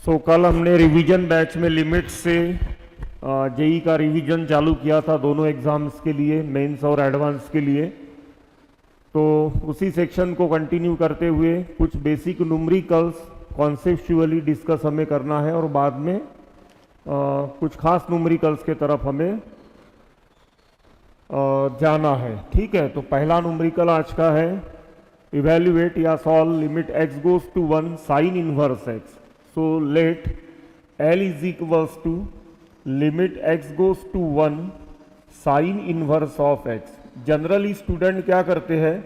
कल हमने revision batch में लिमिट से जेई का रिवीजन चालू किया था दोनों एग्जाम्स के लिए, मेंस और एडवांस के लिए। तो उसी सेक्शन को कंटिन्यू करते हुए कुछ बेसिक न्यूमेरिकल्स कॉन्सेप्चुअली डिस्कस हमें करना है और बाद में कुछ खास न्यूमेरिकल्स के तरफ हमें जाना है। ठीक है, तो पहला न्यूमेरिकल आज का है इवेल्युएट या solve limit x goes to 1 sine inverse x। So let L is equals to limit x goes to 1 sine inverse of x। Generally student क्या करते हैं,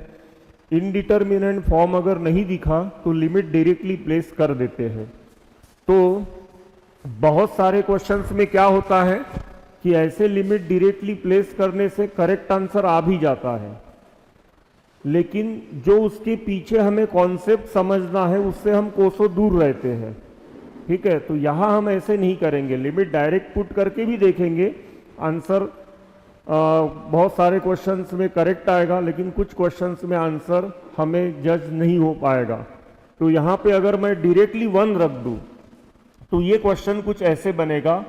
इनडिटर्मिनेंट फॉर्म अगर नहीं दिखा तो लिमिट डायरेक्टली प्लेस कर देते हैं। तो बहुत सारे क्वेश्चंस में क्या होता है कि ऐसे लिमिट डायरेक्टली प्लेस करने से करेक्ट आंसर आ भी जाता है, लेकिन जो उसके पीछे हमें कॉन्सेप्ट समझना है उससे हम कोसों दूर रहते हैं। ठीक है, तो यहां हम ऐसे नहीं करेंगे, लिमिट डायरेक्ट पुट करके भी देखेंगे, आंसर बहुत सारे क्वेश्चंस में करेक्ट आएगा, लेकिन कुछ क्वेश्चंस में आंसर हमें जज नहीं हो पाएगा। तो यहाँ पे अगर मैं डायरेक्टली 1 रख दूं तो ये क्वेश्चन कुछ ऐसे बनेगा,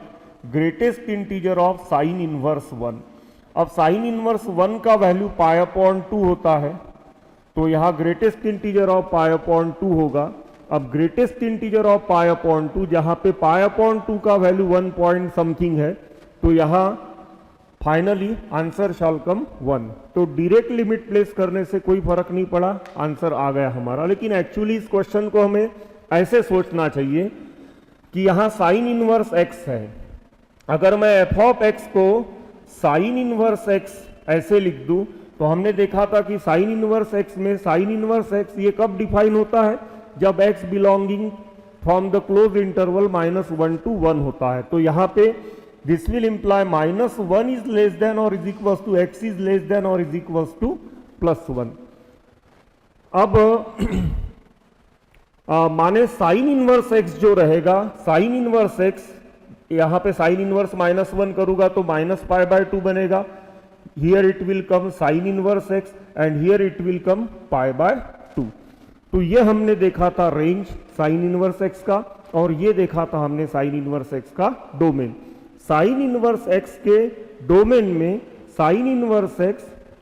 greatest integer of sine inverse 1। अब साइन इनवर्स 1 का वैल्यू पाई अपॉन 2 होता है, तो यहाँ greatest integer of pi upon 2 होगा। अब greatest integer of pi upon 2, जहाँ पे पाई अपॉन 2 का वैल्यू 1 पॉइंट समथिंग है, तो यहाँ फाइनली आंसर शैल कम 1। तो डायरेक्ट लिमिट प्लेस करने से कोई फर्क नहीं पड़ा, आंसर आ गया हमारा। लेकिन एक्चुअली इस क्वेश्चन को हमें ऐसे सोचना चाहिए कि यहाँ साइन इनवर्स x है, अगर मैं एफ ऑफ एक्स को साइन इनवर्स x ऐसे लिख दूं तो हमने देखा था कि साइन इनवर्स x में साइन इनवर्स x ये कब डिफाइन होता है, जब x belonging from the close interval -1 to 1 होता है। तो यहाँ पे this will imply -1 is less than और is equals to x is less than और इज इक्वल्स टू +1। अब माने साइन इनवर्स x जो रहेगा, साइन इनवर्स x यहाँ पे साइन इनवर्स -1 करूंगा तो -π/2 बनेगा। Here it will come sine inverse x and here it will come π/2। तो ये हमने देखा था रेंज साइन इनवर्स x का, और ये देखा था हमने साइन इनवर्स x का डोमेन। साइन इनवर्स x के डोमेन में साइन इनवर्स x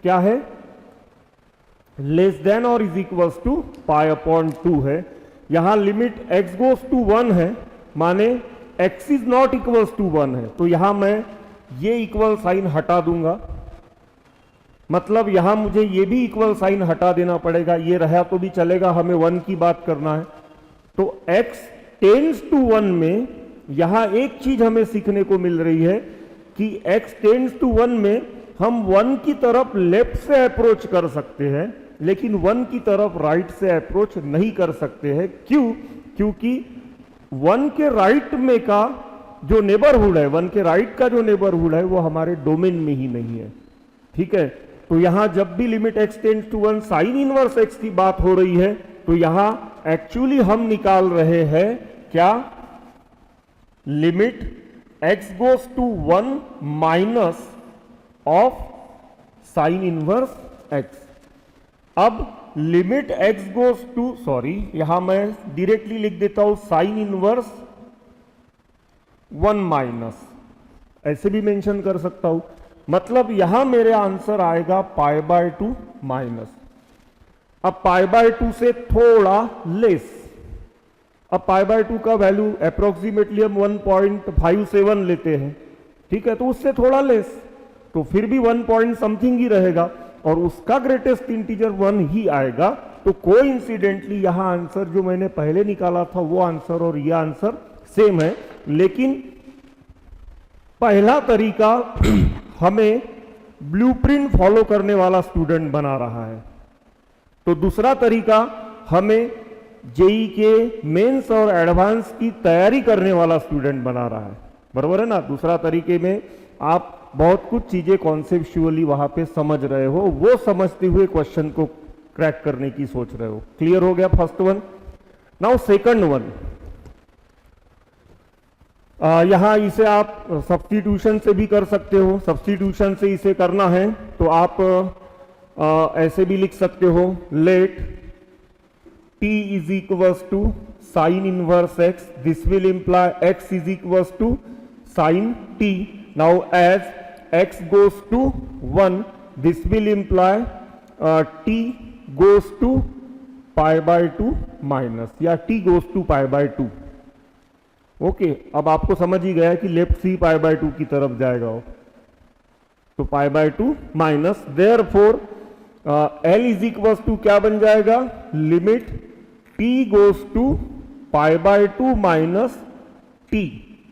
क्या है, लेस देन और इज इक्वल्स टू π/2 है। यहां लिमिट x गोज टू 1 है, माने x is not equals to 1 है, तो यहां मैं ये इक्वल साइन हटा दूंगा, मतलब यहां मुझे ये भी इक्वल साइन हटा देना पड़ेगा, ये रहा तो भी चलेगा, हमें 1 की बात करना है। तो x टेंड्स टू 1 में यहां एक चीज हमें सीखने को मिल रही है कि x टेंड्स टू 1 में हम 1 की तरफ लेफ्ट से अप्रोच कर सकते हैं, लेकिन 1 की तरफ राइट से अप्रोच नहीं कर सकते हैं। क्यों? क्योंकि 1 के राइट में का जो नेबरहुड है, 1 के राइट का जो नेबरहुड है वो हमारे डोमेन में ही नहीं है। ठीक है, तो यहां जब भी limit x tends to 1 sine inverse x की बात हो रही है, तो यहां एक्चुअली हम निकाल रहे हैं क्या, limit x goes to 1 minus of sine inverse x। अब limit x goes to, sorry यहां मैं डायरेक्टली लिख देता हूं साइन इनवर्स 1 माइनस, ऐसे भी मेंशन कर सकता हूं, मतलब यहां मेरे आंसर आएगा π/2 माइनस। अब π/2 से थोड़ा लेस, अब π/2 का वैल्यू अप्रोक्सीमेटली हम 1.57 लेते हैं। ठीक है, तो उससे थोड़ा लेस, तो फिर भी 1 पॉइंट समथिंग ही रहेगा और उसका ग्रेटेस्ट इंटीजर 1 ही आएगा। तो कोइंसिडेंटली यहां आंसर जो मैंने पहले निकाला था वो आंसर और ये आंसर सेम है, लेकिन पहला तरीका हमें ब्लूप्रिंट फॉलो करने वाला स्टूडेंट बना रहा है, तो दूसरा तरीका हमें जेई के मेंस और एडवांस की तैयारी करने वाला स्टूडेंट बना रहा है। बराबर है ना? दूसरा तरीके में आप बहुत कुछ चीजें कॉन्सेप्चुअली वहां पे समझ रहे हो, वो समझते हुए क्वेश्चन को क्रैक करने की सोच रहे हो। क्लियर हो गया first one? Now second one, यहां इसे आप सब्स्टिट्यूशन से भी कर सकते हो। सब्स्टिट्यूशन से इसे करना है तो आप ऐसे भी लिख सकते हो, let t is equals to sin inverse x. This will imply x is equals to sin t. Now as x goes to 1, this will imply t goes to pi by 2 minus, या t goes to pi by 2. Okay, अब आपको समझ ही गया कि left C pi by 2 की तरफ जाएगा वो, तो pi by 2 minus, therefore L is equal to क्या बन जाएगा, limit T goes to pi by 2 minus T.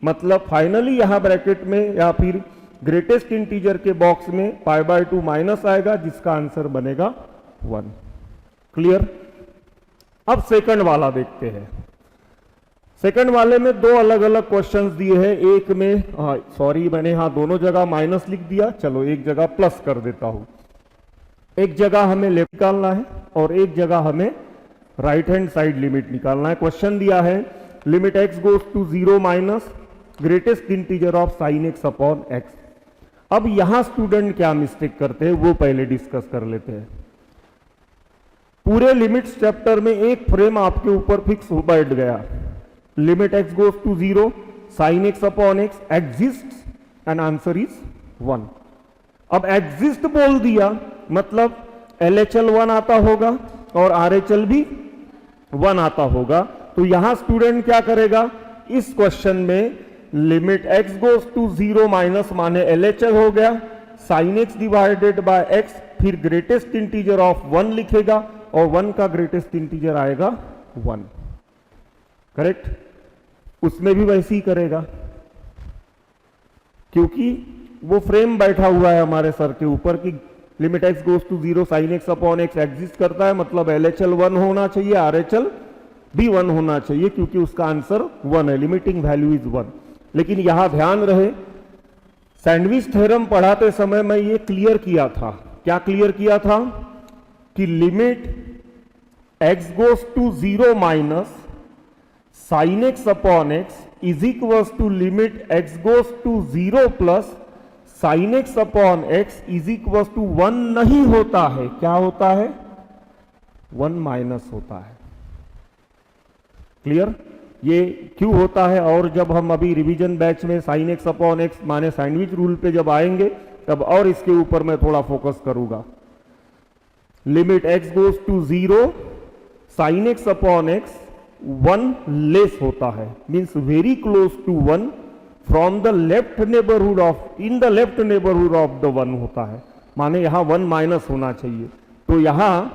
मतलब फाइनली यहां ब्रैकेट में या फिर ग्रेटेस्ट इंटीजर के बॉक्स में पाई बाय 2 माइनस आएगा, जिसका आंसर बनेगा 1. क्लियर. अब सेकंड वाला देखते हैं. सेकंड वाले में दो अलग अलग क्वेश्चंस दिए हैं. एक में सॉरी मैंने यहां दोनों जगह माइनस लिख दिया, चलो एक जगह प्लस कर देता हूं. एक जगह हमें लेफ्ट निकालना है और एक जगह हमें राइट हैंड साइड लिमिट निकालना है. क्वेश्चन दिया है limit x goes to 0 minus greatest integer of sine x upon x. अब यहां स्टूडेंट क्या मिस्टेक करते हैं वो पहले डिस्कस कर लेते हैं. पूरे लिमिट्स चैप्टर में एक फ्रेम आपके ऊपर फिक्स हो बैठ गया, limit x goes to 0 sine x upon x exist and answer is 1. अब एग्जिस्ट बोल दिया मतलब LHL 1 आता होगा और RHL भी 1 आता होगा. तो यहां स्टूडेंट क्या करेगा, इस क्वेश्चन में limit x goes to 0 minus माने LHL हो गया, sine x divided by x, फिर ग्रेटेस्ट इंटीजर ऑफ 1 लिखेगा और 1 का ग्रेटेस्ट इंटीजर आएगा 1. करेक्ट. उसमें भी वैसे ही करेगा क्योंकि वो फ्रेम बैठा हुआ है हमारे सर के ऊपर कि limit x goes to 0 sine x upon x exist करता है, मतलब LHL 1 होना चाहिए, RHL भी 1 होना चाहिए क्योंकि उसका आंसर 1 है, लिमिटिंग वैल्यू इज 1. लेकिन यहां ध्यान रहे, सैंडविच थ्योरम पढ़ाते समय मैं ये क्लियर किया था. क्या क्लियर किया था कि limit x goes to 0 minus sine x upon x is equals to limit x goes to 0 plus sine x upon x is equals to 1 नहीं होता है. क्या होता है, 1 माइनस होता है. क्लियर. ये क्यों होता है, और जब हम अभी रिवीजन बैच में साइन एक्स अपॉन एक्स माने सैंडविच रूल पे जब आएंगे तब और इसके ऊपर मैं थोड़ा फोकस करूंगा. Limit x goes to 0 sine x upon x 1 less होता है, means very close to 1 from the left neighbourhood of, in the left neighbourhood of the 1 होता है, माने यहां 1 माइनस होना चाहिए. तो यहां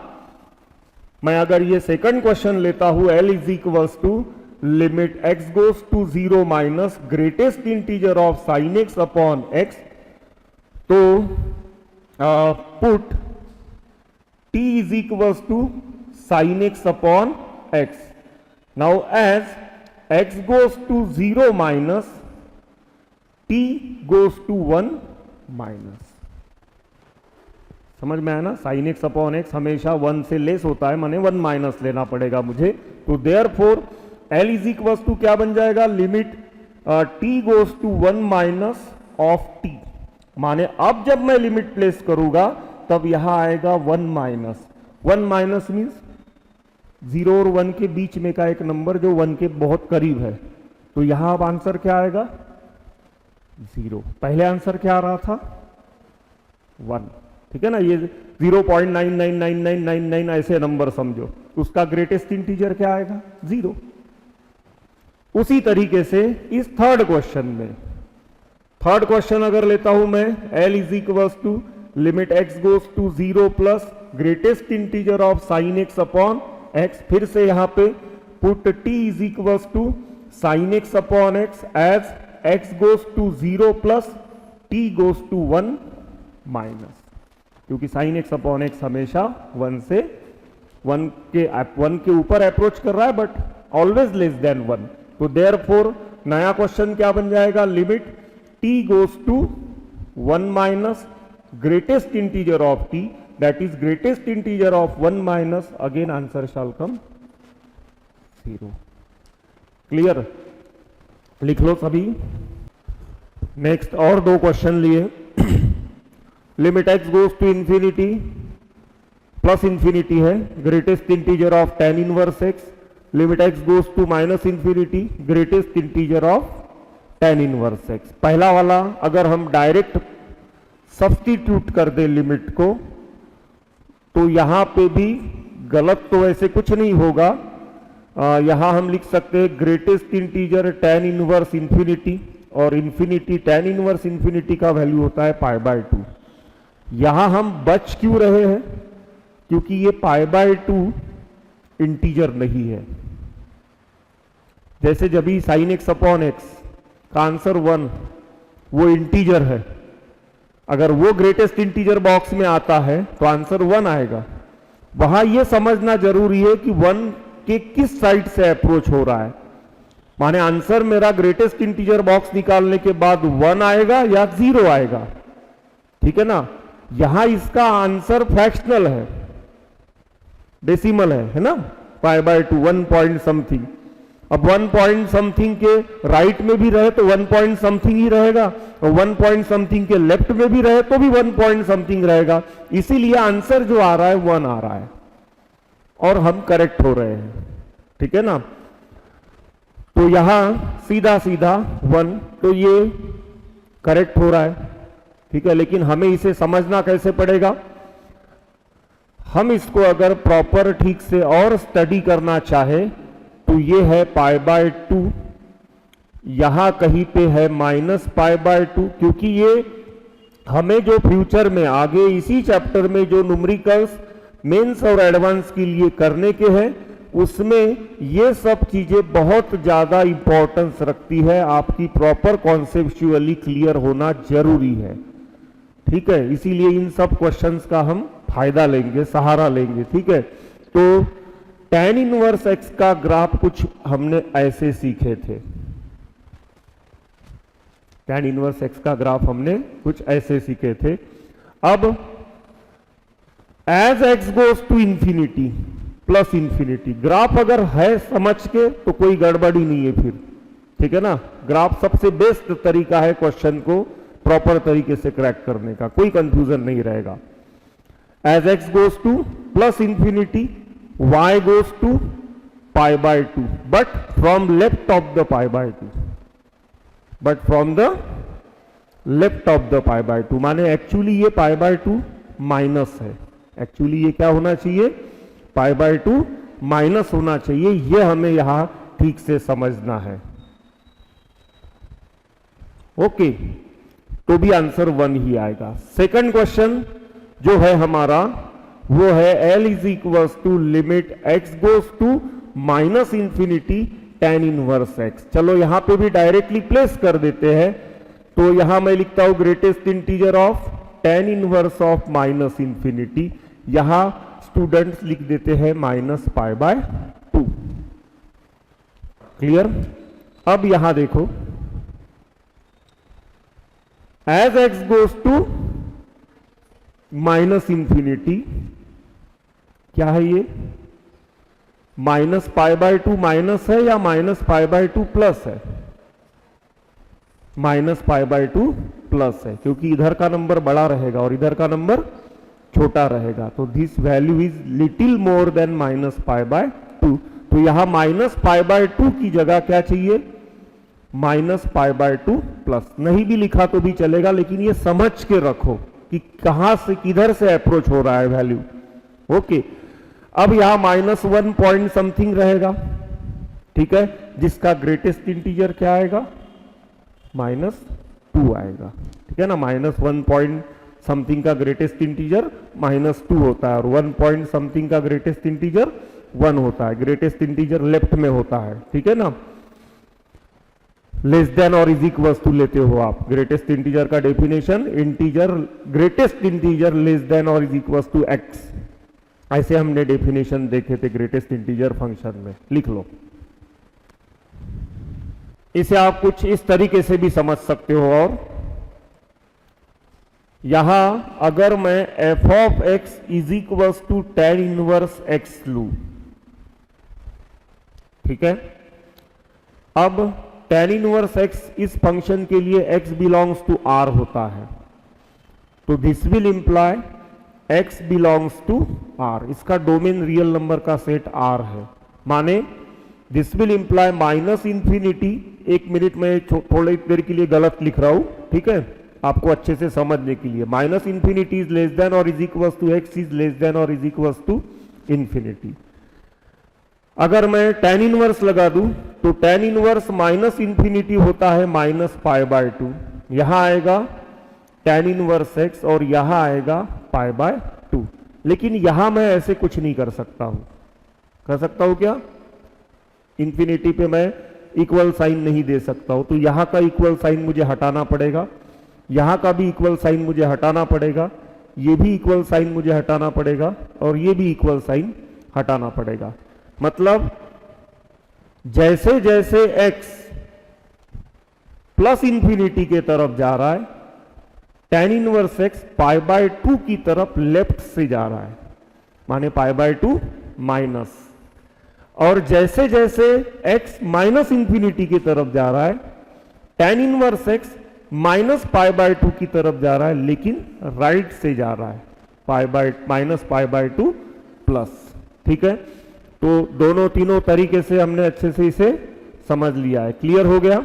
मैं अगर ये सेकंड क्वेश्चन लेता हूं, L is equals to limit x goes to 0 minus greatest integer of sine x upon x, तो put t is equals to sine x upon x. Now as x goes to 0 minus t goes to 1 minus. समझ में आया ना, sign x upon x हमेशा 1 से less होता है, माने 1 माइनस लेना पड़ेगा मुझे. तो therefore L is equal to क्या बन जाएगा, limit t goes to 1 minus of t, माने अब जब मैं लिमिट प्लेस करूंगा तब यहां आएगा 1 माइनस. 1 माइनस मीन्स 0 और 1 के बीच में का एक नंबर जो 1 के बहुत करीब है. तो यहां अब आंसर क्या आएगा, 0. पहले आंसर क्या आ रहा था, 1. ठीक है ना, ये 0.999999 ऐसे नंबर समझो, उसका ग्रेटेस्ट इंटीजर क्या आएगा, 0. उसी तरीके से इस थर्ड क्वेश्चन में, थर्ड क्वेश्चन अगर लेता हूं मैं, L is equals to limit x goes to 0 plus greatest integer of sine x upon x, फिर से यहां पे put t is equals to sine x upon x as x goes to 0 plus t goes to 1 minus, क्योंकि sine x upon x हमेशा 1 से 1 के ऊपर approach कर रहा है बट ऑलवेज लेस देन 1. तो देयरफॉर नया क्वेश्चन क्या बन जाएगा, limit t goes to 1 minus greatest integer of t, that is greatest integer of 1 minus, again answer shall come 0. Clear. लिख लो सभी. नेक्स्ट और दो क्वेश्चन लिए. Limit x goes to infinity plus infinity है, greatest integer of tan inverse x, limit x goes to minus infinity greatest integer of tan inverse x. पहला वाला अगर हम डायरेक्ट सब्स्टिट्यूट कर दे लिमिट को तो यहां पे भी गलत तो वैसे कुछ नहीं होगा। यहां हम लिख सकते हैं greatest integer tan inverse infinity, और इंफिनिटी tan इनवर्स इंफिनिटी का वैल्यू होता है π/2। यहां हम बच क्यों रहे हैं? क्योंकि ये π/2 इंटीजर नहीं है। जैसे जब भी साइन एक्स अपॉन एक्स का आंसर 1 वो इंटीजर है, अगर वो ग्रेटेस्ट इंटीजर बॉक्स में आता है तो आंसर 1 आएगा। वहां यह समझना जरूरी है कि 1 के किस साइड से अप्रोच हो रहा है। माने आंसर मेरा ग्रेटेस्ट इंटीजर बॉक्स निकालने के बाद 1 आएगा या 0 आएगा, ठीक है ना। यहां इसका आंसर फ्रैक्शनल है, डेसिमल है ना, π/2 1 पॉइंट समथिंग। अब 1 पॉइंट समथिंग के राइट में भी रहे तो 1 पॉइंट समथिंग ही रहेगा, और 1 पॉइंट समथिंग के लेफ्ट में भी रहे तो भी 1 पॉइंट समथिंग रहेगा। इसीलिए आंसर जो आ रहा है 1 आ रहा है और हम करेक्ट हो रहे हैं, ठीक है ना। तो यहां सीधा सीधा 1, तो ये करेक्ट हो रहा है, ठीक है। लेकिन हमें इसे समझना कैसे पड़ेगा? हम इसको अगर प्रॉपर ठीक से और स्टडी करना चाहे तो ये है π/2, यहां कहीं पे है -π/2, क्योंकि ये हमें जो फ्यूचर में आगे इसी चैप्टर में जो न्यूमेरिकल्स मेंस और एडवांस के लिए करने के हैं उसमें ये सब चीजें बहुत ज्यादा इंपॉर्टेंस रखती है। आपकी प्रॉपर कॉन्सेप्चुअली क्लियर होना जरूरी है, ठीक है। इसीलिए इन सब क्वेश्चंस का हम फायदा लेंगे, सहारा लेंगे, ठीक है। तो tan इनवर्स एक्स का ग्राफ कुछ हमने ऐसे सीखे थे। tan इनवर्स एक्स का ग्राफ हमने कुछ ऐसे सीखे थे। अब as x goes to infinity plus infinity, graph अगर है समझ के तो कोई गड़बड़ी नहीं है फिर, ठीक है ना। ग्राफ सबसे बेस्ट तरीका है क्वेश्चन को प्रॉपर तरीके से क्रैक करने का, कोई कंफ्यूजन नहीं रहेगा। As x goes to plus infinity y goes to π/2 but from left of the π/2, but from the left of the π/2, माने एक्चुअली ये π/2 माइनस है। एक्चुअली ये क्या होना चाहिए? π/2 माइनस होना चाहिए। ये हमें यहां ठीक से समझना है, ओके। तो भी आंसर 1 ही आएगा। सेकंड क्वेश्चन जो है हमारा वो है L is equals to limit x goes to minus infinity tan inverse x। चलो यहां पे भी डायरेक्टली प्लेस कर देते हैं। तो यहां मैं लिखता हूं greatest integer of tan inverse of minus infinity, यहां स्टूडेंट्स लिख देते हैं -π/2। क्लियर? अब यहां देखो as x goes to minus infinity, क्या है ये? -π/2 माइनस है या -π/2 प्लस है? -π/2 प्लस है, क्योंकि इधर का नंबर बड़ा रहेगा और इधर का नंबर छोटा रहेगा। तो this value is little more than -π/2। तो यहां -π/2 की जगह क्या चाहिए? -π/2 प्लस। नहीं भी लिखा तो भी चलेगा, लेकिन ये समझ के रखो कि कहां से किधर से अप्रोच हो रहा है वैल्यू, ओके। अब यहां -1 पॉइंट समथिंग रहेगा, ठीक है, जिसका ग्रेटेस्ट इंटीजर क्या आएगा? -2 आएगा, ठीक है ना। -1 पॉइंट समथिंग का ग्रेटेस्ट इंटीजर -2 होता है और 1 पॉइंट समथिंग का ग्रेटेस्ट इंटीजर 1 होता है। ग्रेटेस्ट इंटीजर लेफ्ट में होता है, ठीक है ना। लेस देन और इज इक्वल्स टू लेते हो आप। ग्रेटेस्ट इंटीजर का definition integer, greatest integer less than और इज इक्वल्स टू एक्स, ऐसे हमने डेफिनेशन देखे थे ग्रेटेस्ट इंटीजर फंक्शन में, लिख लो। इसे आप कुछ इस तरीके से भी समझ सकते हो। और यहां अगर मैं f of x is equals to tan inverse x लू, ठीक है। अब tan इनवर्स x इस फंक्शन के लिए x बिलोंग्स टू r होता है, तो this will imply x belongs to r। इसका डोमेन रियल नंबर का सेट r है, माने this will imply minus infinity. एक मिनट में थोड़ी देर के लिए गलत लिख रहा हूं, ठीक है, आपको अच्छे से समझने के लिए। Minus infinity is less than और is equals to x is less than और इज इक्वल्स टू इंफिनिटी। अगर मैं tan इनवर्स लगा दूं तो tan इनवर्स माइनस इंफिनिटी होता है माइनस पाई बाय 2। यहां आएगा tan इनवर्स x और यहां आएगा पाई बाय 2। लेकिन यहां मैं ऐसे कुछ नहीं कर सकता हूं। कर सकता हूं क्या? इंफिनिटी पे मैं इक्वल साइन नहीं दे सकता हूं, तो यहां का इक्वल साइन मुझे हटाना पड़ेगा, यहां का भी इक्वल साइन मुझे हटाना पड़ेगा, ये भी इक्वल साइन मुझे हटाना पड़ेगा और ये भी इक्वल साइन हटाना पड़ेगा। मतलब जैसे जैसे x प्लस इंफिनिटी के तरफ जा रहा है, tan inverse x pi by 2 की तरफ लेफ्ट से जा रहा है, माने पाई बाय 2 माइनस। और जैसे जैसे x माइनस इंफिनिटी की तरफ जा रहा है, tan inverse x minus pi by 2 की तरफ जा रहा है, लेकिन राइट से जा रहा है, माइनस पाई बाय 2 प्लस। ठीक है, तो दोनों तीनों तरीके से हमने अच्छे से इसे समझ लिया है। क्लियर हो गया?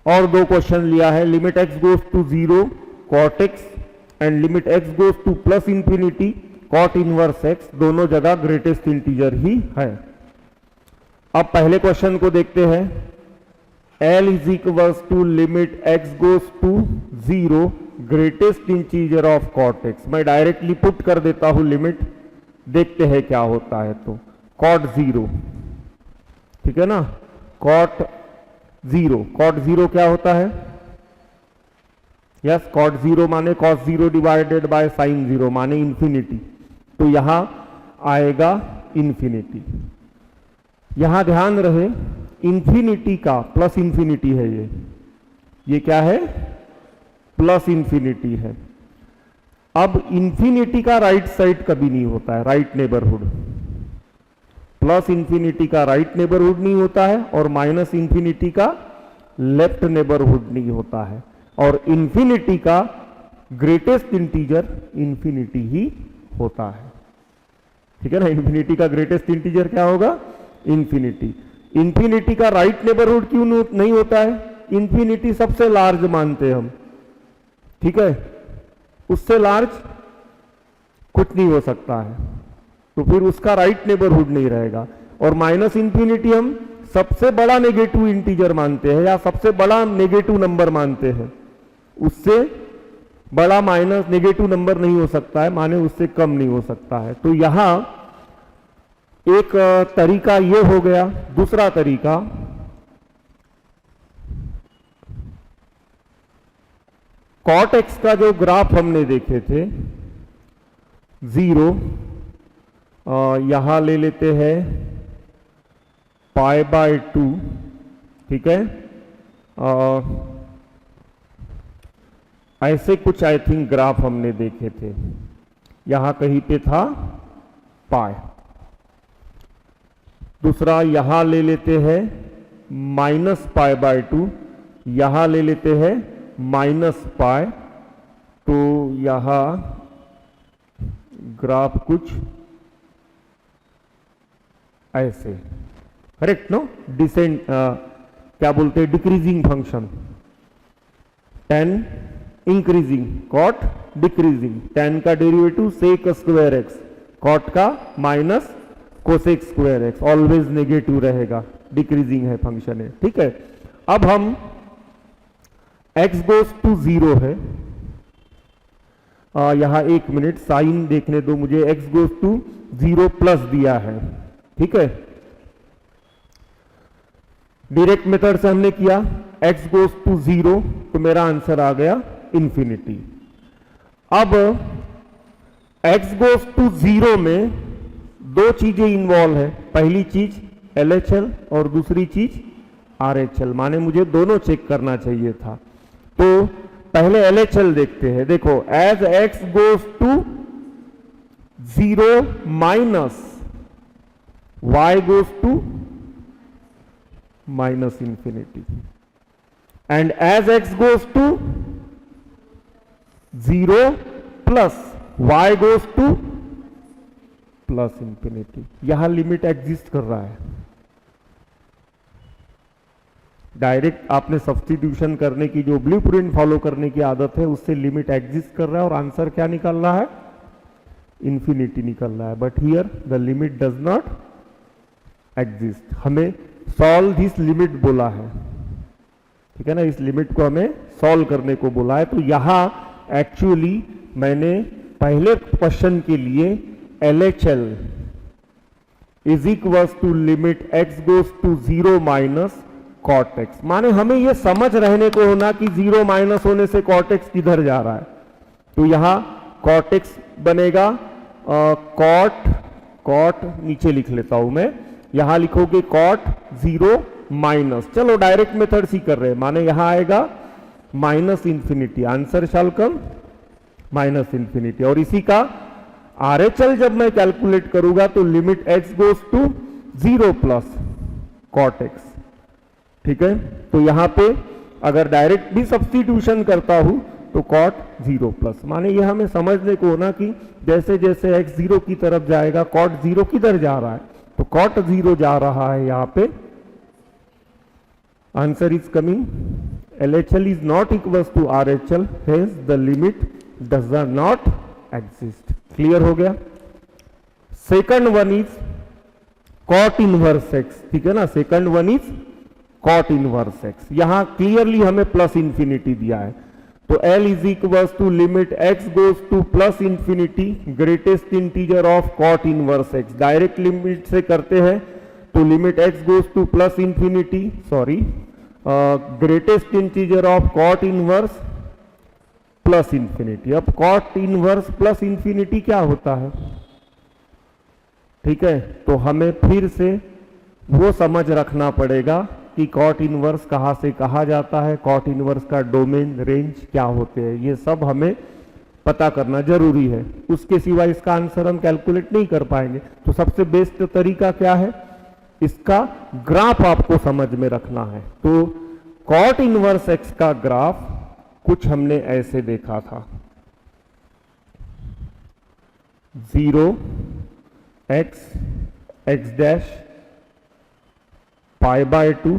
और दो क्वेश्चन लिया है, limit x goes to 0 cot x and limit x goes to plus infinity cot inverse x। दोनों जगह ग्रेटेस्ट इंटीजर ही है। अब पहले क्वेश्चन को देखते हैं। L is equals to limit x goes to 0 greatest integer of cot x। मैं directly put कर देता हूं लिमिट, देखते हैं क्या होता है। तो cot 0, ठीक है ना, cot 0 क्या होता है? यस, cot 0 माने cos 0 डिवाइडेड बाय sin 0 माने इंफिनिटी। तो यहां आएगा इंफिनिटी। यहां ध्यान रहे इंफिनिटी का प्लस इंफिनिटी है, ये क्या है? प्लस इंफिनिटी है। अब इंफिनिटी का राइट साइड कभी नहीं होता है, राइट नेबरहुड। प्लस इंफिनिटी का राइट नेबरहुड नहीं होता है और माइनस इंफिनिटी का लेफ्ट नेबरहुड नहीं होता है। और इंफिनिटी का ग्रेटेस्ट इंटीजर इंफिनिटी ही होता है। ठीक है ना, इंफिनिटी का ग्रेटेस्ट इंटीजर क्या होगा? इंफिनिटी। इंफिनिटी का राइट नेबरहुड क्यों नहीं होता है? इंफिनिटी सबसे लार्ज मानते हैं हम, ठीक है, उससे लार्ज कुछ नहीं हो सकता है, तो फिर उसका राइट नेबरहुड नहीं रहेगा। और माइनस इंफिनिटी हम सबसे बड़ा नेगेटिव इंटीजर मानते हैं या सबसे बड़ा नेगेटिव नंबर मानते हैं, उससे बड़ा माइनस नेगेटिव नंबर नहीं हो सकता है, माने उससे कम नहीं हो सकता है। तो यहां एक तरीका ये हो गया। दूसरा तरीका, cot x का जो ग्राफ हमने देखे थे 0, यहां ले लेते हैं पाई बाय 2, ठीक है, ऐसे कुछ आई थिंक ग्राफ हमने देखे थे। यहां कहीं पे था पाई। दूसरा यहां ले लेते हैं माइनस पाई बाय 2, यहां ले लेते हैं माइनस पाई। तो यहां ग्राफ कुछ ऐसे, करेक्ट नो? डिसेंट, क्या बोलते हैं, decreasing function. tan increasing, cot decreasing, tan का derivative sec square x, cot का minus cosec square x, always negative रहेगा, डिक्रीजिंग है फंक्शन है। ठीक है, अब हम x गोज टू 0 है, यहां एक मिनट साइन देखने दो मुझे। x गोज टू 0 प्लस दिया है, ठीक है, डायरेक्ट मेथड से हमने किया। x गोज टू 0 तो मेरा आंसर आ गया इंफिनिटी। अब x गोज टू 0 में दो चीजें इन्वॉल्व है, पहली चीज LHL और दूसरी चीज RHL, माने मुझे दोनों चेक करना चाहिए था। तो पहले LHL देखते हैं। देखो, as x goes to 0 minus y goes to minus infinity and as x goes to 0 plus y goes to plus infinity. यहां लिमिट एग्जिस्ट कर रहा है, डायरेक्ट आपने सब्स्टिट्यूशन करने की जो ब्लूप्रिंट फॉलो करने की आदत है उससे लिमिट एग्जिस्ट कर रहा है और आंसर क्या निकल रहा है, इंफिनिटी निकल रहा है। But here the limit does not exist. हमें सॉल्व दिस लिमिट बोला है, ठीक है ना, इस लिमिट को हमें सॉल्व करने को बोला है। तो यहां एक्चुअली मैंने पहले क्वेश्चन के लिए LHL is equals to limit x goes to 0 minus cot x, माने हमें यह समझ रहने को होना कि 0 माइनस होने से कॉट एक्स किधर जा रहा है। तो यहां कॉट एक्स बनेगा कॉट नीचे लिख लेता हूं मैं, यहां लिखोगे कॉट 0 माइनस, चलो डायरेक्ट मेथड सी कर रहे हैं, माने यहां आएगा minus infinity, answer shall come minus infinity. और इसी का RHL जब मैं कैलकुलेट करूंगा तो limit x goes to 0 plus cot x, ठीक है। तो यहां पे अगर डायरेक्ट भी सब्स्टिट्यूशन करता हूं तो कॉट 0 प्लस, माने ये हमें समझने को होना कि जैसे जैसे x 0 की तरफ जाएगा कॉट 0 किधर जा रहा है, तो कॉट 0 जा रहा है यहां पे। Answer is coming LHL is not equals to RHL, hence the limit does not exist. Clear हो गया। Second one is cot inverse x, ठीक है ना, second one is cot inverse x. यहां क्लियरली हमें प्लस इंफिनिटी दिया है, तो L is equals to limit x goes to plus infinity greatest integer of cot inverse x. Direct limit से करते हैं तो limit x goes to plus infinity, sorry greatest integer of cot inverse plus infinity. अब cot inverse plus infinity क्या होता है, ठीक है, तो हमें फिर से वो समझ रखना पड़ेगा कि कॉट इनवर्स कहां से कहा जाता है, कॉट इनवर्स का डोमेन रेंज क्या होते हैं, ये सब हमें पता करना जरूरी है। उसके सिवा इसका आंसर हम कैलकुलेट नहीं कर पाएंगे। तो सबसे बेस्ट तरीका क्या है, इसका ग्राफ आपको समझ में रखना है। तो कॉट इनवर्स एक्स का ग्राफ कुछ हमने ऐसे देखा था, 0 x डैश पाई बाय 2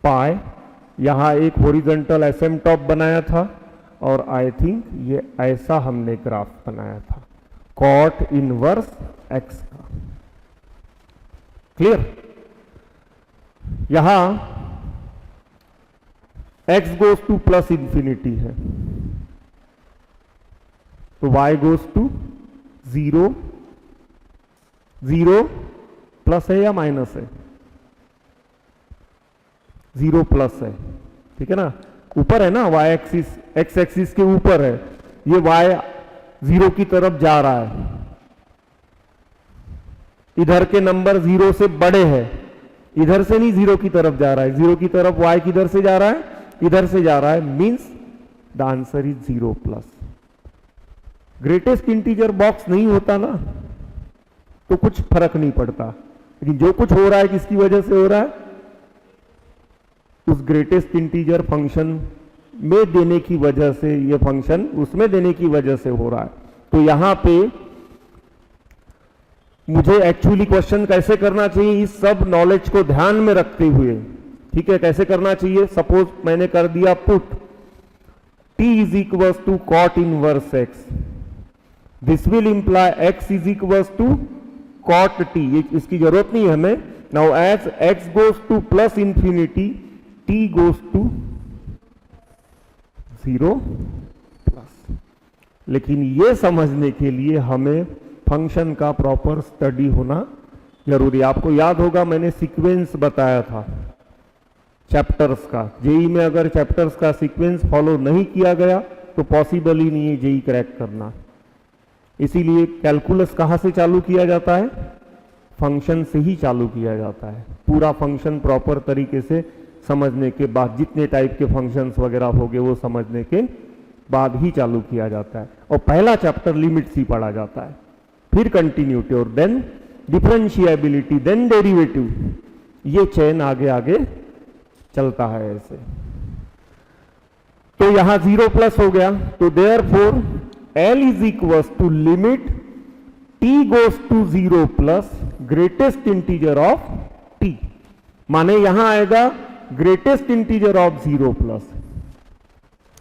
पाई, यहां एक हॉरिजॉन्टल एसिम्पटोट बनाया था और आई थिंक ये ऐसा हमने ग्राफ बनाया था कॉट इनवर्स एक्स का। क्लियर। यहां x goes to plus infinity है तो y गोज टू 0, 0 प्लस है या माइनस है, 0 प्लस है, ठीक है ना, ऊपर है ना y एक्सिस, x एक्सिस के ऊपर है, ये y 0 की तरफ जा रहा है, इधर के नंबर 0 से बड़े हैं, इधर से नहीं 0 की तरफ जा रहा है, 0 की तरफ y किधर से जा रहा है, इधर से जा रहा है, means the answer is 0 plus. Greatest integer box नहीं होता ना तो कुछ फर्क नहीं पड़ता, लेकिन जो कुछ हो रहा है किसकी वजह से हो रहा है, उस ग्रेटेस्ट इंटीजर फंक्शन में देने की वजह से, ये फंक्शन उसमें देने की वजह से हो रहा है। तो यहां पे मुझे एक्चुअली क्वेश्चन कैसे करना चाहिए, इस सब नॉलेज को ध्यान में रखते हुए, ठीक है, कैसे करना चाहिए। सपोज मैंने कर दिया put t is equals to cot inverse x, this will imply x is equals to cot t, इसकी जरूरत नहीं है हमें। Now as x goes to plus infinity t goes to 0 plus. लेकिन ये समझने के लिए हमें फंक्शन का प्रॉपर स्टडी होना जरूरी। आपको याद होगा मैंने सीक्वेंस बताया था चैप्टर्स का, जेई में अगर चैप्टर्स का सीक्वेंस फॉलो नहीं किया गया तो पॉसिबल ही नहीं है जेई क्रैक करना। इसीलिए कैलकुलस कहां से चालू किया जाता है, फंक्शन से ही चालू किया जाता है। पूरा फंक्शन प्रॉपर तरीके से समझने के बाद, जितने टाइप के फंक्शंस वगैरह होंगे वो समझने के बाद ही चालू किया जाता है। और पहला चैप्टर लिमिट्स ही पढ़ा जाता है, फिर कंटिन्यूटी और देन डिफरेंशिएबिलिटी, देन डेरिवेटिव, ये चेन आगे आगे चलता है ऐसे। तो यहां 0 प्लस हो गया, तो therefore L is equals to limit t goes to 0 plus greatest integer of t, माने यहां आएगा greatest integer of 0 plus,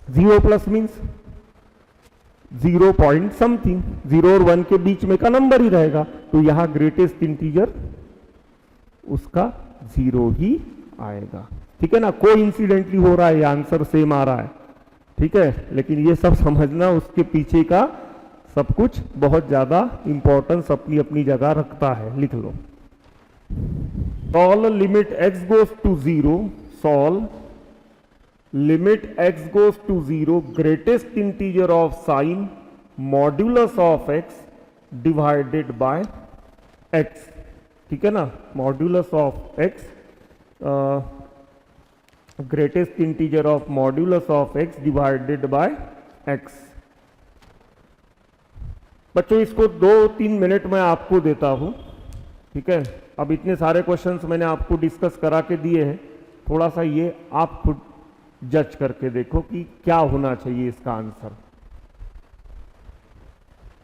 0 plus means 0 point something, 0 और 1 के बीच में का नंबर ही रहेगा, तो यहां ग्रेटेस्ट इंटीजर उसका 0 ही आएगा। ठीक है ना, कोइंसिडेंटली हो रहा है, ये आंसर सेम आ रहा है। ठीक है, लेकिन ये सब समझना उसके पीछे का सब कुछ बहुत ज्यादा इंपॉर्टेंस अपनी अपनी जगह रखता है। लिख लो, solve limit x goes to 0, solve limit x goes to 0 greatest integer of sine modulus of x divided by x। ठीक है ना, modulus of x, greatest integer of modulus of x divided by x। बच्चों इसको 2-3 minute में आपको देता हूं। ठीक है, अब इतने सारे क्वेश्चंस मैंने आपको डिस्कस करा के दिए हैं, थोड़ा सा ये आप खुद जज करके देखो कि क्या होना चाहिए इसका आंसर।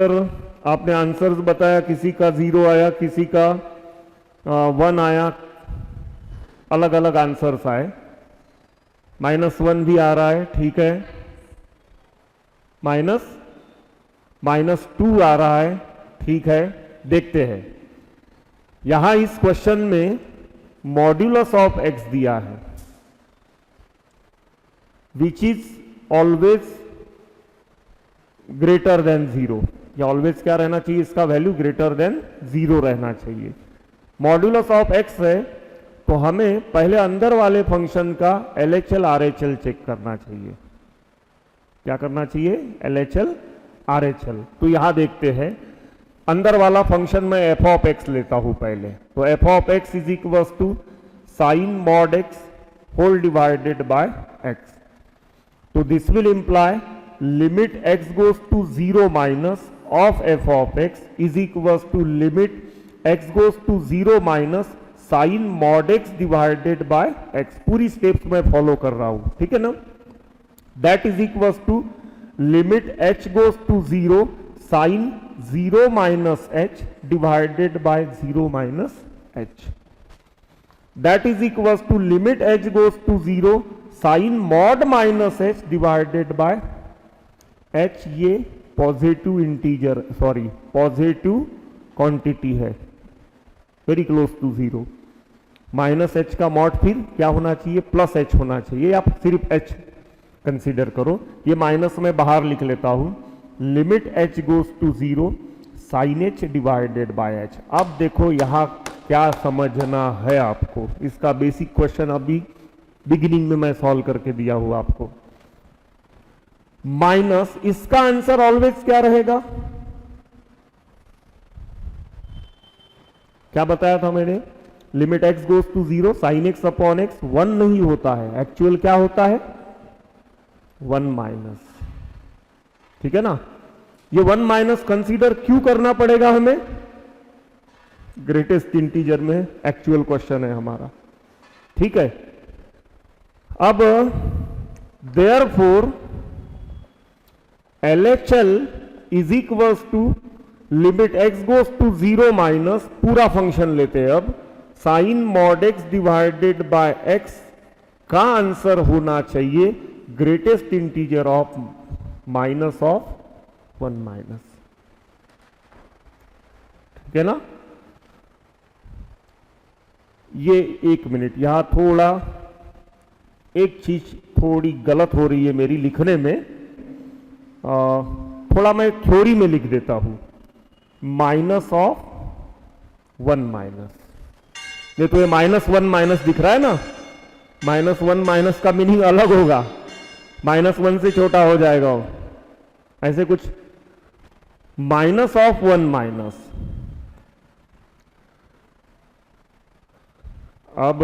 सर आपने आंसर्स बताया, किसी का 0 आया, किसी का 1 आया, अलग अलग आंसर्स आए, -1 भी आ रहा है। ठीक है, -2 आ रहा है। ठीक है, देखते हैं, यहां इस क्वेश्चन में मॉड्यूलस ऑफ x दिया है, which is always greater than 0, या ऑलवेज क्या रहना चाहिए, इसका वैल्यू ग्रेटर देन 0 रहना चाहिए। मॉड्यूलस ऑफ x है तो हमें पहले अंदर वाले फंक्शन का LHL RHL चेक करना चाहिए। क्या करना चाहिए, LHL RHL। तो यहां देखते हैं, अंदर वाला फंक्शन में f ऑफ x लेता हूं पहले, तो f of x is equal to sine mod x whole divided by x। तो this will imply limit x goes to 0 minus of f of x is equal to limit x goes to 0 minus sine mod x divided by x। पूरी steps में follow कर रहा हूं, ठीक है ना। That is equal to limit h goes to 0 sine 0 minus h divided bye 0 minus h। That is equal to limit h goes to 0 sine mod minus h divided by h। ये positive integer, sorry positive quantity है, very close to 0। Minus h का mod फिर क्या होना चाहिए, plus h होना चाहिए, आप सिर्फ h कंसीडर करो। ये माइनस में बाहर लिख लेता हूं, limit h goes to 0 sine h divided by h। अब देखो यहां क्या समझना है आपको, इसका बेसिक क्वेश्चन अभी बिगिनिंग में मैं सॉल्व करके दिया हूं आपको। माइनस, इसका आंसर ऑलवेज क्या रहेगा, क्या बताया था मैंने, limit x goes to 0 sine x upon x 1 नहीं होता है, एक्चुअल क्या होता है 1 माइनस। ठीक है ना, ये 1 माइनस कंसीडर क्यों करना पड़ेगा हमें, ग्रेटेस्ट इंटीजर में एक्चुअल क्वेश्चन है हमारा। ठीक है, अब therefore LHL is equal to limit x goes to 0 minus, पूरा फंक्शन लेते हैं अब, sine mod x divided by x का आंसर होना चाहिए greatest integer of minus of 1 minus. ठीक है ना, ये 1 मिनट, यहां थोड़ा एक चीज थोड़ी गलत हो रही है मेरी लिखने में, थोड़ा मैं थ्योरी में लिख देता हूं, माइनस ऑफ 1 माइनस। ये तो ये -1 माइनस दिख रहा है ना, -1 माइनस का मीनिंग अलग होगा, -1 से छोटा हो जाएगा वो, ऐसे कुछ माइनस ऑफ 1 माइनस। अब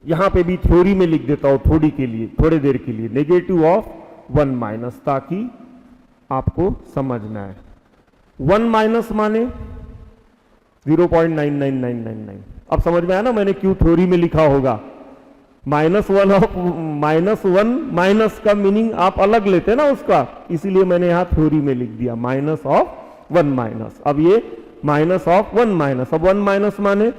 यहां पे भी थ्योरी में लिख देता हूं थोड़ी के लिए, थोड़ी देर के लिए, नेगेटिव ऑफ 1 माइनस, ताकि आपको समझना है। 1 माइनस माने 0.99999। अब समझ में आया ना मैंने क्यों थ्योरी में लिखा होगा, -1 ऑफ -1 माइनस का मीनिंग आप अलग लेते ना उसका, इसीलिए मैंने यहां थ्योरी में लिख दिया, माइनस ऑफ वन माइनस, अब ये माइनस ऑफ वन माइनस, अब वन माइनस माने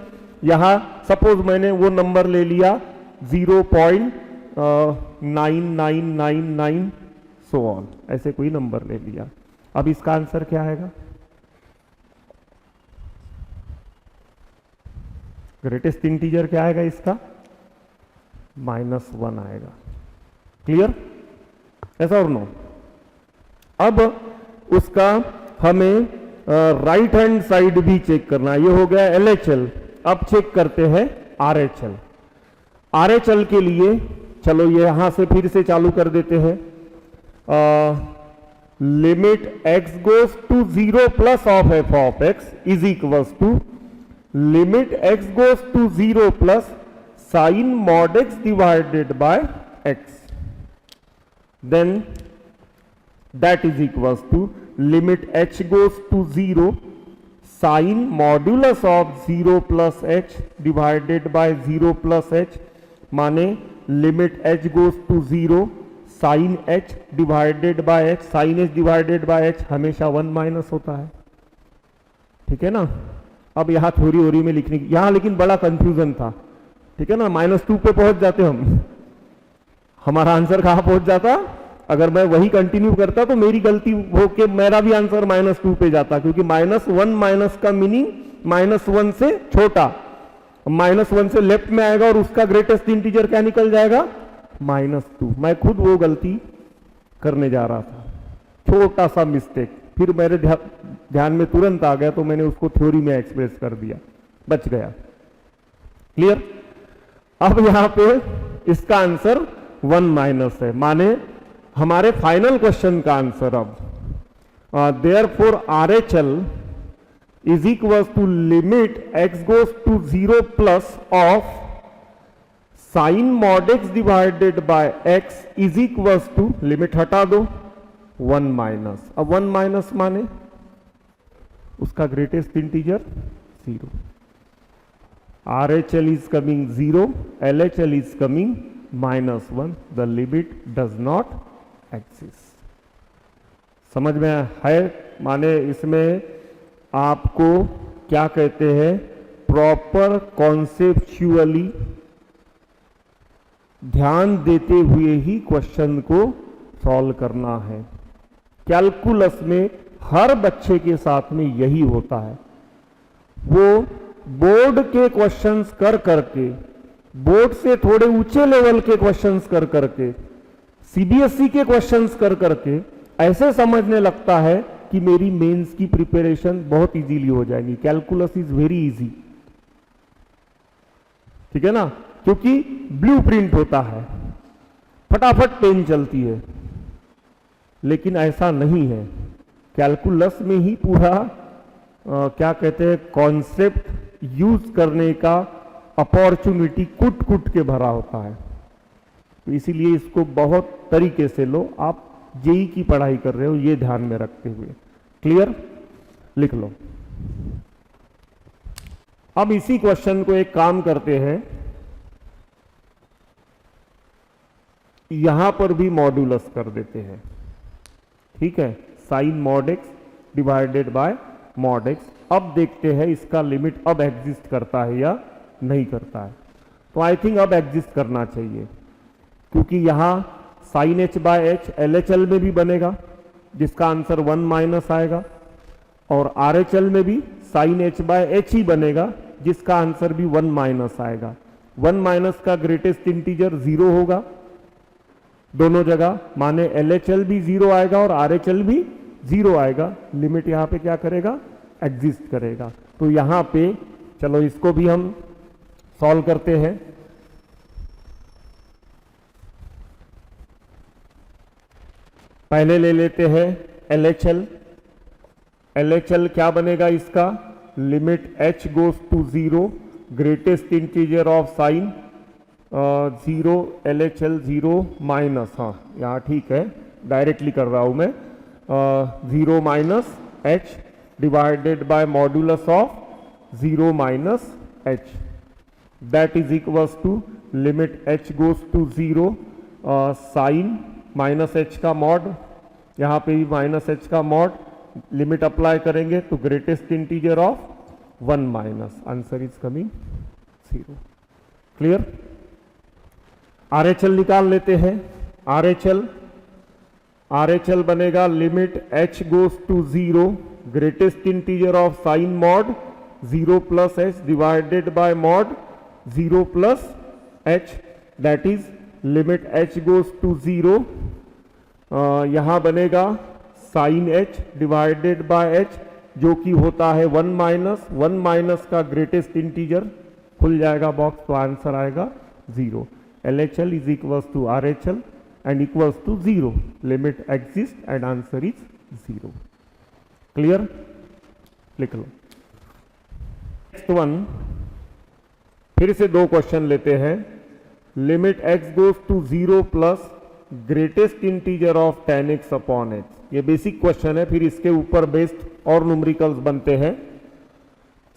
यहां सपोज मैंने वो नंबर ले लिया 0.9999 सो ऑन, ऐसे कोई नंबर ले लिया। अब इसका आंसर क्या आएगा? ग्रेटेस्ट इंटीजर क्या आएगा इसका? -1 आएगा। क्लियर? ऐसा और नो? अब उसका हमें राइट हैंड साइड भी चेक करना है। ये हो गया LHL। अब चेक करते हैं RHL। RHL के लिए चलो ये यहां से फिर से चालू कर देते हैं। Limit x goes to 0 plus of f of x is equals to limit x goes to 0 plus sine mod x divided by x, then that is equals to limit h goes to 0 sin modulus of 0 plus h divided by 0 plus h, माने limit h goes to 0 sin h divided by h, sin h divided by h हमेशा 1 minus होता है, ठीक है ना। अब यहां theory में लिखने की, यहां लेकिन बड़ा कंफ्यूजन था, ठीक है ना। -2 पे पहुंच जाते हम, हमारा आंसर कहां पहुंच जाता? अगर मैं वही कंटिन्यू करता तो मेरी गलती हो के मेरा भी आंसर -2 पे जाता, क्योंकि -1 माइनस का मीनिंग -1 से छोटा, -1 से लेफ्ट में आएगा और उसका ग्रेटेस्ट इंटीजर क्या निकल जाएगा? -2। मैं खुद वो गलती करने जा रहा था, छोटा सा मिस्टेक, फिर मेरे ध्यान में तुरंत आ गया तो मैंने उसको थ्योरी में एक्सप्रेस कर दिया, बच गया। क्लियर? अब यहां पे इसका आंसर 1 माइनस है, माने हमारे फाइनल क्वेश्चन का आंसर अब therefore RHL is equal to limit x goes to 0 plus of sine mod x divided by x is equal to, limit हटा दो, 1 माइनस। अब 1 माइनस माने उसका greatest integer 0, RHL is coming 0, LHL is coming -1, the limit does not exist। समझ में है? माने इसमें आपको क्या कहते हैं, प्रॉपर कॉन्सेप्चुअली ध्यान देते हुए ही क्वेश्चन को सॉल्व करना है। कैलकुलस में हर बच्चे के साथ में यही होता है, वो बोर्ड के क्वेश्चंस कर करके, बोर्ड से थोड़े ऊंचे लेवल के क्वेश्चंस कर करके, CBSE के क्वेश्चंस कर करके ऐसे समझने लगता है कि मेरी मेंस की प्रिपरेशन बहुत इजीली हो जाएगी। कैलकुलस इज वेरी इजी, ठीक है ना, क्योंकि ब्लूप्रिंट होता है, फटाफट पेन चलती है। लेकिन ऐसा नहीं है, कैलकुलस में ही पूरा क्या कहते हैं, कॉन्सेप्ट यूज करने का अपॉर्चुनिटी कुट कुट के भरा होता है। तो इसीलिए इसको बहुत तरीके से लो। आप जेई की पढ़ाई कर रहे हो ये ध्यान में रखते हुए। क्लियर? लिख लो। अब इसी क्वेश्चन को एक काम करते हैं, यहां पर भी मॉड्यूलस कर देते हैं, ठीक है, sine mod x divided by mod x. अब देखते हैं इसका लिमिट अब एग्जिस्ट करता है या नहीं करता है। तो आई थिंक अब एग्जिस्ट करना चाहिए, क्योंकि यहां sine h by h LHL में भी बनेगा जिसका आंसर 1 माइनस आएगा, और RHL में भी साइन एच बाय एच ही बनेगा जिसका आंसर भी 1 माइनस आएगा। 1 माइनस का ग्रेटेस्ट इंटीजर 0 होगा दोनों जगह, माने LHL भी 0 आएगा और RHL भी 0 आएगा। लिमिट यहां पे क्या करेगा? एग्जिस्ट करेगा। तो यहां पे चलो इसको भी हम सॉल्व करते हैं। पहले ले लेते हैं LHL। LHL क्या बनेगा इसका? Limit h goes to 0, greatest integer of sine 0, LHL 0 minus, हाँ यहाँ ठीक है, डायरेक्टली कर रहा हूं मैं, 0 minus h divided by modulus of 0 minus h, that is equals to limit h goes to 0 sine minus h का मॉड, यहाँ पे भी माइनस h का मॉड लिमिट अप्लाई करेंगे तो greatest integer of 1 minus, answer is coming 0। Clear? RHL निकाल लेते हैं। RHL बनेगा limit h goes to 0 greatest integer of sine mod 0 plus h divided by mod 0 plus h, that is limit h goes to 0, यहां बनेगा sine h divided by h जो कि होता है 1 माइनस का ग्रेटेस्ट इंटीजर, खुल जाएगा बॉक्स तो आंसर आएगा 0। LHL is equals to RHL and equals to 0. Limit exists and answer is 0. Clear? लिख लो। नेक्स्ट वन, फिर से दो क्वेश्चन लेते हैं। Limit x goes to 0 plus greatest integer of tan x upon x। ये basic question है, फिर इसके ऊपर बेस्ड और न्यूमेरिकल्स बनते हैं।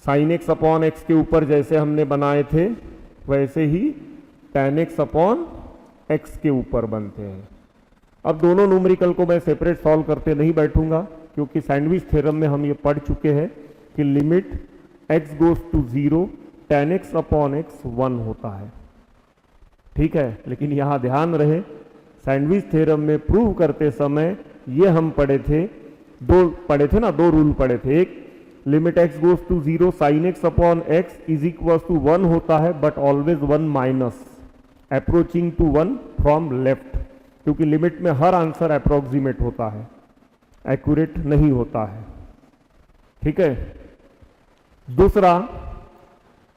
साइन x अपॉन x के ऊपर जैसे हमने बनाए थे वैसे ही tan x अपॉन x के ऊपर बनते हैं। अब दोनों न्यूमेरिकल को मैं सेपरेट सॉल्व करते नहीं बैठूंगा, क्योंकि सैंडविच थ्योरम में हम ये पढ़ चुके हैं कि limit x goes to 0 tan x upon x 1 होता है। ठीक है, लेकिन यहां ध्यान रहे सैंडविच थ्योरम में प्रूव करते समय ये हम दो रूल पढ़े थे। एक, limit x goes to 0 sine x upon x is equal to 1 होता है, but always 1 minus approaching to 1 from left, क्योंकि लिमिट में हर आंसर अप्रोक्सीमेट होता है, एक्यूरेट नहीं होता है। ठीक है। दूसरा,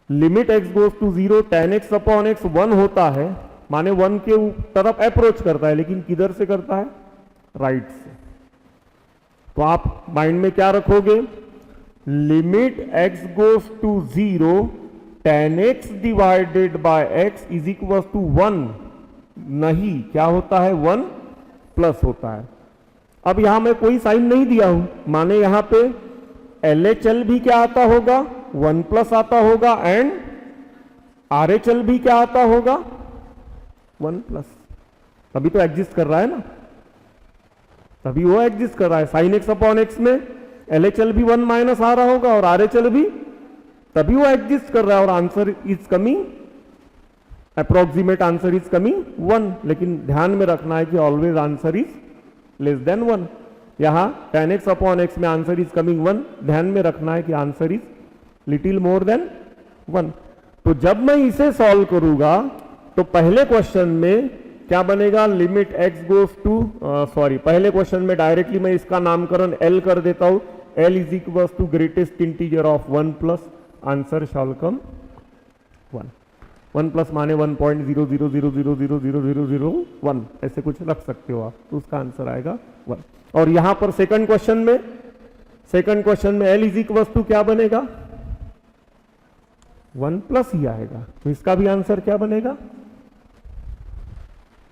limit x goes to 0 tan x upon x 1 होता है, माने 1 के तरफ अप्रोच करता है, लेकिन किधर से करता है? राइट से। तो आप माइंड में क्या रखोगे? Limit x goes to 0 tan x divided by x is equal to 1 नहीं, क्या होता है? 1 प्लस होता है। अब यहां मैं कोई साइन नहीं दिया हूं, माने यहां पे LHL भी क्या आता होगा? 1 प्लस आता होगा, एंड RHL भी क्या आता होगा? 1 प्लस। तभी तो एग्जिस्ट कर रहा है ना, तभी वो एग्जिस्ट कर रहा है। साइन x अपॉन x में LHL भी 1 माइनस आ रहा होगा और RHL भी, तभी वो एग्जिस्ट कर रहा है, और answer is coming, approximate answer is coming 1। लेकिन ध्यान में रखना है कि always answer is less then 1। यहां tan x अपॉन x में आंसर इज कमिंग 1, ध्यान में रखना है कि answer is little more then 1। तो जब मैं इसे सॉल्व करूंगा तो पहले क्वेश्चन में क्या बनेगा? लिमिट x गोज टू, पहले क्वेश्चन में डायरेक्टली मैं इसका नामकरण L कर देता हूं। L is equal to greatest integer of 1 plus, answer shall come 1। 1 plus माने 1.0000000001 ऐसे कुछ रख सकते हो आप, तो उसका आंसर आएगा 1। और यहां पर सेकंड क्वेश्चन में L इज इक्वल टू क्या बनेगा? 1 प्लस ही आएगा, तो इसका भी आंसर क्या बनेगा?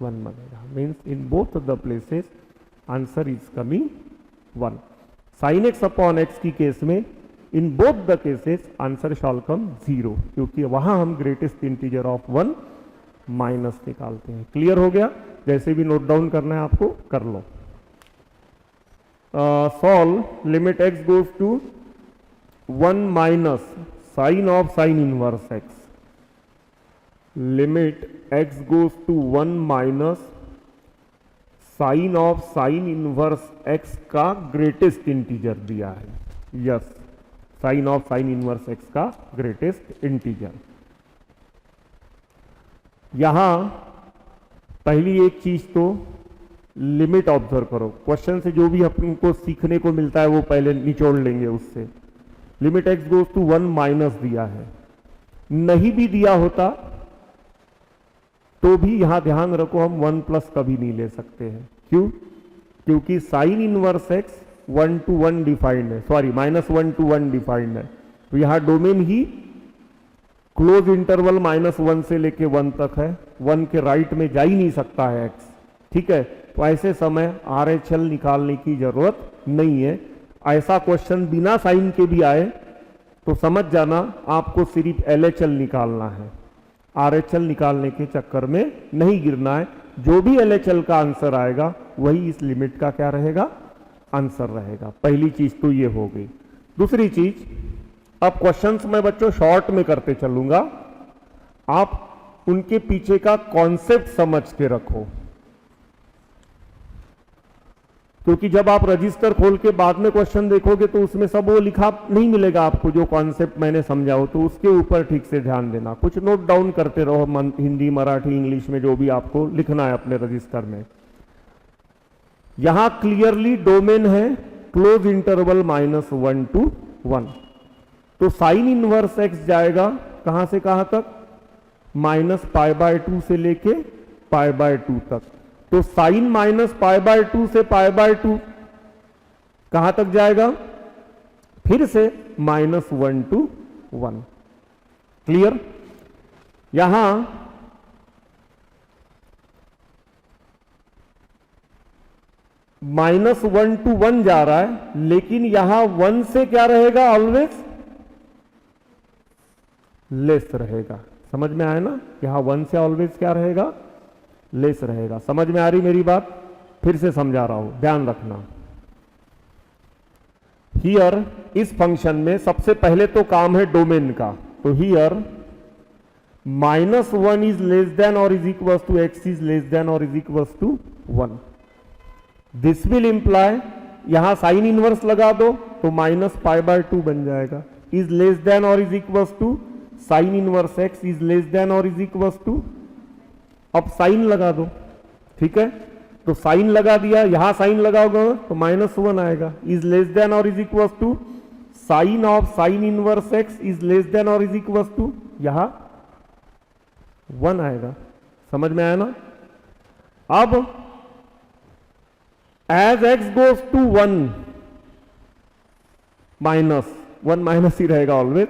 1 बनेगा। Means in both the places answer is coming 1। Sine x upon x की केस में in both the cases answer shall come 0, क्योंकि वहां हम ग्रेटेस्ट इंटीजर ऑफ 1 माइनस निकालते हैं। क्लियर हो गया? जैसे भी नोट डाउन करना है आपको कर लो। Solve limit x goes to 1 minus sine of sine inverse x। Limit x goes to 1 minus sine of sine inverse x का ग्रेटेस्ट इंटीजर दिया है। Yes, sine of sine inverse x का greatest integer. यहां पहली एक चीज तो limit observe करो। क्वेश्चन से जो भी हमको सीखने को मिलता है वो पहले निचोड़ लेंगे उससे। Limit x goes to 1 minus दिया है, नहीं भी दिया होता तो भी यहां ध्यान रखो हम 1 प्लस कभी नहीं ले सकते हैं। क्यों? क्योंकि sign inverse x 1 to 1 defined है, -1 to 1 डिफाइंड है, तो यहां डोमेन ही क्लोज इंटरवल -1 से लेके 1 तक है। 1 के राइट में जा ही नहीं सकता है x। ठीक है, तो ऐसे समय RHL निकालने की जरूरत नहीं है। ऐसा क्वेश्चन बिना साइन के भी आए तो समझ जाना आपको सिर्फ LHL निकालना है, RHL निकालने के चक्कर में नहीं गिरना है। जो भी LHL का आंसर आएगा वही इस लिमिट का क्या रहेगा? आंसर रहेगा। पहली चीज तो ये हो गई। दूसरी चीज, अब क्वेश्चंस मैं बच्चों शॉर्ट में करते चलूंगा, आप उनके पीछे का कॉन्सेप्ट समझ के रखो, क्योंकि जब आप रजिस्टर खोल के बाद में क्वेश्चन देखोगे तो उसमें सब वो लिखा नहीं मिलेगा आपको जो कॉन्सेप्ट मैंने समझाओ, तो उसके ऊपर ठीक से ध्यान देना। कुछ नोट डाउन करते रहो, हिंदी, मराठी, इंग्लिश में जो भी आपको लिखना है अपने रजिस्टर में। यहां क्लियरली डोमेन है क्लोज इंटरवल -1 to 1, तो साइन इनवर्स एक्स जाएगा कहां से कहां तक, -π/2 से लेके π/2 तक। तो साइन -π/2 से π/2 कहां तक जाएगा, फिर से -1 to 1। क्लियर? यहां -1 to 1 जा रहा है, लेकिन यहां 1 से क्या रहेगा, ऑलवेज लेस रहेगा। समझ में आया ना? यहां 1 से ऑलवेज क्या रहेगा, लेस रहेगा। समझ में आ रही मेरी बात? फिर से समझा रहा हूं, ध्यान रखना। हियर इस फंक्शन में सबसे पहले तो काम है डोमेन का, तो हियर -1 इज लेस देन और is equal to x is less than और is equal to 1। This will imply, यहां साइन इनवर्स लगा दो तो -π/2 बन जाएगा, इज लेस देन और is equal to sine inverse x is less than और इज इक्वल टू, अब साइन लगा दो, ठीक है? तो साइन लगा दिया, यहां साइन लगाओगे तो -1 आएगा, इज लेस देन और is equal to sine of sine inverse x is less than और इज इक्वल टू, यहां 1 आएगा। समझ में आया ना? अब as x goes to 1 minus ही रहेगा always,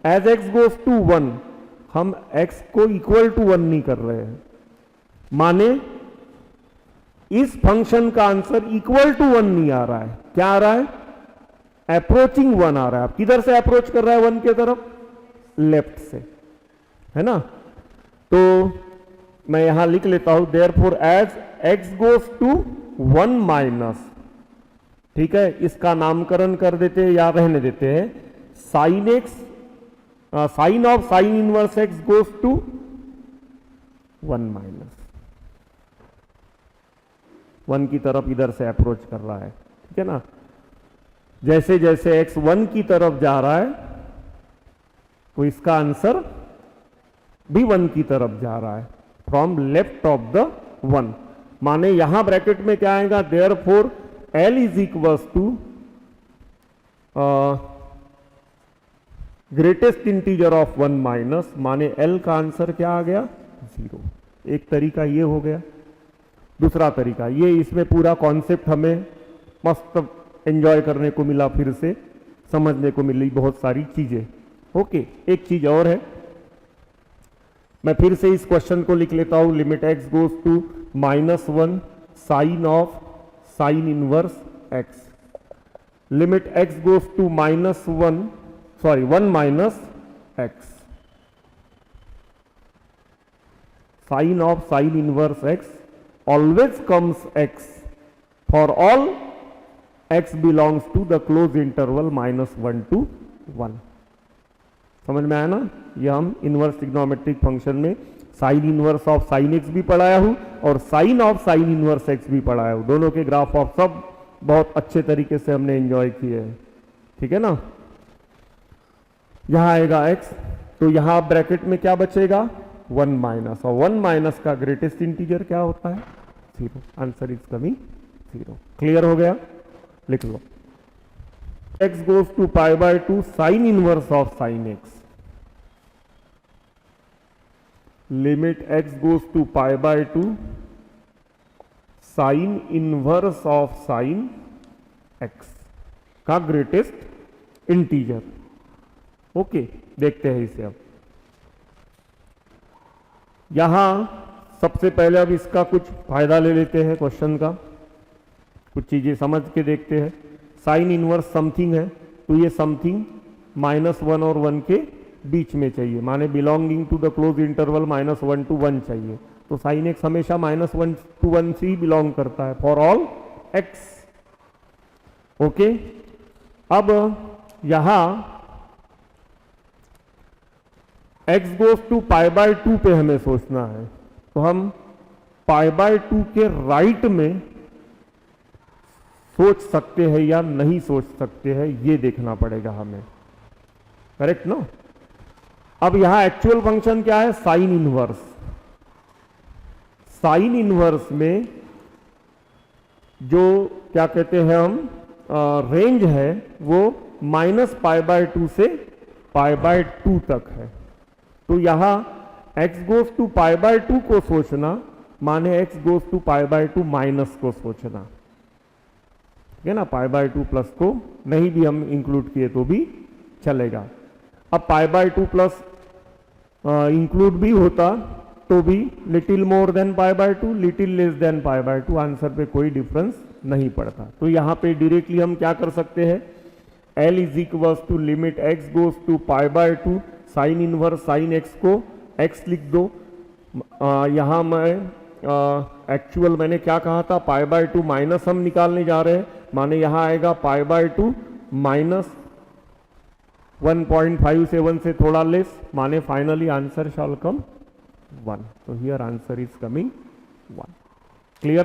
as x goes to 1 हम x को इक्वल टू 1 नहीं कर रहे हैं, माने इस फंक्शन का आंसर इक्वल टू 1 नहीं आ रहा है। क्या आ रहा है, अप्रोचिंग 1 आ रहा है। आप किधर से अप्रोच कर रहा है 1 के तरफ, लेफ्ट से, है ना? तो मैं यहां लिख लेता हूं, therefore as x goes to 1 minus, ठीक है, इसका नामकरण कर देते हैं या रहने देते हैं, sine x, sine of sine inverse x goes to 1 minus, 1 की तरफ इधर से अप्रोच कर रहा है, ठीक है ना? जैसे जैसे x 1 की तरफ जा रहा है तो इसका आंसर भी 1 की तरफ जा रहा है, फ्रॉम लेफ्ट ऑफ द 1। माने यहां ब्रैकेट में क्या आएगा, therefore L is equal to greatest integer of 1 minus, माने L का आंसर क्या आ गया, 0। एक तरीका ये हो गया। दूसरा तरीका ये, इसमें पूरा कॉन्सेप्ट हमें मस्त एंजॉय करने को मिला, फिर से समझने को मिली बहुत सारी चीजें। ओके, एक चीज और है, मैं फिर से इस क्वेश्चन को लिख लेता हूं, limit x goes to -1 sine of sine inverse x, limit x goes to -1 minus x, sine of sine inverse x always comes x for all x belongs to the closed interval -1 to 1। समझ में आया ना? ये हम inverse trigonometric function में sine inverse of sine x भी पढ़ाया हूं और sine of sine inverse x भी पढ़ाया हूं। दोनों के ग्राफ ऑफ सब बहुत अच्छे तरीके से हमने एंजॉय किए हैं, ठीक है ना? यहां आएगा x, तो यहां ब्रैकेट में क्या बचेगा, 1 माइनस, और 1 माइनस का ग्रेटेस्ट इंटीजर क्या होता है, 0। Answer is coming 0। क्लियर हो गया? लिख लो, x goes to π/2 sine inverse of sine x, limit x goes to π/2 sine inverse of sine x का ग्रेटेस्ट इंटीजर। ओके, देखते हैं इसे। अब यहां सबसे पहले अब इसका कुछ फायदा ले लेते हैं, क्वेश्चन का कुछ चीजें समझ के देखते हैं। साइन इनवर्स समथिंग है, तो ये समथिंग -1 और 1 के बीच में चाहिए, माने belonging to the close interval -1 to 1 चाहिए। तो साइन एक्स हमेशा -1 to 1 से ही बिलोंग करता है फॉर ऑल एक्स। ओके, अब यहां x goes to pi by 2 pe हमें सोचना है, तो हम पाई बाय 2 के राइट में सोच सकते हैं या नहीं सोच सकते हैं, ये देखना पड़ेगा हमें, करेक्ट नो। अब यहां एक्चुअल फंक्शन क्या है, साइन इनवर्स। साइन इनवर्स में जो क्या कहते हैं हम रेंज है वो माइनस पाई बाय 2 से पाई बाय 2 तक है। तो यहां x goes to pi by 2 को सोचना माने x goes to pi by 2 माइनस को सोचना, ठीक है ना। पाई बाय 2 प्लस को नहीं भी हम इंक्लूड किए तो भी चलेगा। अब पाई बाय 2 प्लस इंक्लूड भी होता तो भी little more than pi by 2, little less than pi by 2, answer पे कोई डिफरेंस नहीं पड़ता। तो यहां पे डायरेक्टली हम क्या कर सकते हैं, L is equals to limit x goes to pi by 2 sine inverse sine x को x लिख दो। यहां मैं एक्चुअल मैंने क्या कहा था, पाई बाय 2 माइनस हम निकालने जा रहे हैं, माने यहां आएगा पाई बाय 2 माइनस 1.57 से थोड़ा लेस, माने finally answer shall come 1। So here answer is coming 1. Clear?